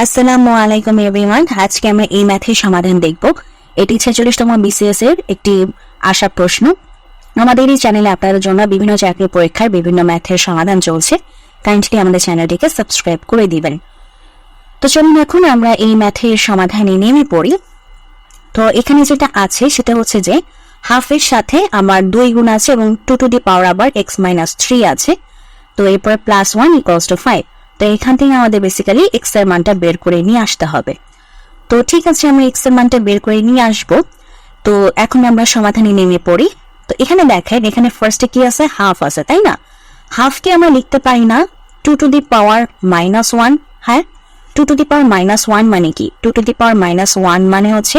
আসসালামু আলাইকুম এভরিওয়ান। আজকে আমরা এই ম্যাথের সমাধান দেখব। এটি 46তম বিসিএস এর একটি আশা প্রশ্ন। আমাদের এই চ্যানেলে আপনাদের জন্য বিভিন্ন চাকরি পরীক্ষার বিভিন্ন ম্যাথের সমাধান চলছে। কাইন্ডলি আমাদের চ্যানেলটিকে সাবস্ক্রাইব করে দিবেন। তো চলুন এখন আমরা এই ম্যাথের সমাধানে নেমে পড়ি। তো এখানে যেটা আছে সেটা হচ্ছে যে হাফের সাথে আমার 2 গুণ আছে এবং 2 টু দি পাওয়ার আবার x-3 আছে। তো এরপরে +1 = 5। তো এখান থেকে আমাদের বেসিক্যালি x এর মানটা বের করে নিয়ে আসতে হবে। তো ঠিক আছে, আমরা x এর মানটা বের করে নিয়ে আসব। তো এখন আমরা সমাধানে নেমে পড়ি। তো এখানে দেখেন, এখানে ফার্স্টে কি আছে, হাফ আছে, তাই না? হাফকে আমরা লিখতে পারি না 2 টু দি পাওয়ার -1। হ্যাঁ, 2 টু দি পাওয়ার -1 মানে কি? 2 টু দি পাওয়ার -1 মানে হচ্ছে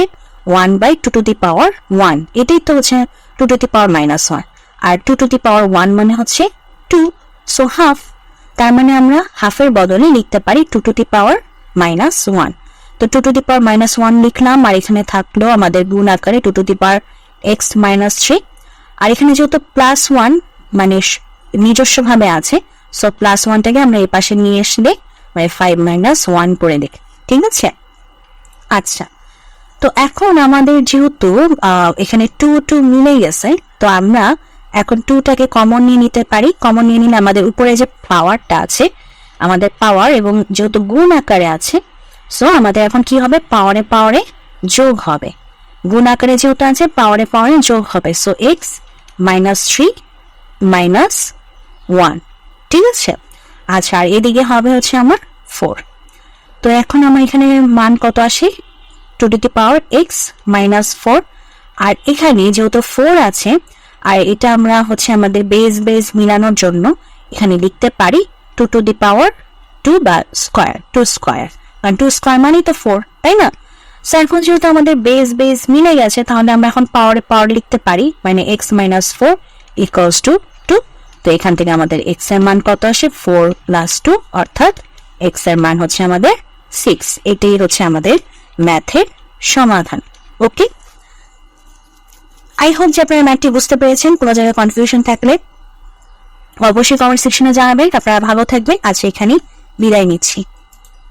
1/2 টু দি পাওয়ার 1। এটাই তো হচ্ছে 2 to the power -1। R 2 to the পাওয়ার 1 মানে হচ্ছে 2। So half. তার মানে আমরা হাফের বদলে লিখতে পারি 2 টু দি পাওয়ার -1। তো 2 টু দি পাওয়ার -1 লিখলাম, আর এখানে থাকলো আমাদের গুণ আকারে 2 টু দি পাওয়ার x-3। আর এখানে যেহেতু +1 মানে নিজস্বভাবে আছে, সো +1টাকে আমরা এই পাশে নিয়ে আসলে 5 - 1 করে দেখ। ঠিক আছে? আচ্ছা, তো এখন আমাদের যেহেতু এখানে 2 মিলে গেছে, তো আমরা এখন 2টাকে কমন নিয়ে নিতে পারি। কমন নিয়ে নিলে আমাদের উপরে যে পাওয়ারটা আছে, আমাদের পাওয়ার, এবং যেহেতু গুণ আকারে আছে, সো আমাদের এখন কি হবে, পাওয়ারে পাওয়ারে যোগ হবে। গুণ আকারে যেহেতু আছে, পাওয়ারে পাওয়ারে যোগ হবে। So x-3 - 1। ঠিক আছে? আচ্ছা, আর এদিকে হবে হচ্ছে আমার 4। তো এখন আমার এখানে মান কত আসে, 2 টু দি পাওয়ার x-4। আর এখানে যেহেতু 4 আছে, আর এটা আমরা হচ্ছে আমাদের বেস মিলানোর জন্য এখানে লিখতে পারি 2 টু দি পাওয়ার 2 বা স্কয়ার, 2 স্কয়ার। কারণ 2 স্কয়ার মানেই তো 4, তাই না? সো এখন যেহেতু আমাদের বেস মিলে গেছে, তাহলে আমরা এখন পাওয়ারে পাওয়ার লিখতে পারি, মানে x-4 = 2। তো এখান থেকে আমাদের x এর মান কত আসে, 4 + 2, অর্থাৎ x এর মান হচ্ছে আমাদের 6। এটাই হচ্ছে আমাদের ম্যাথের সমাধান। ওকে, আই হোপ যে আপনারা ম্যাথটি বুঝতে পেরেছেন। কোনো জায়গায় কনফিউশন থাকলে অবশ্যই কমেন্ট সেকশনে জানাবেন। আপনারা ভালো থাকবেন। আজ এখানেই বিদায় নিচ্ছি।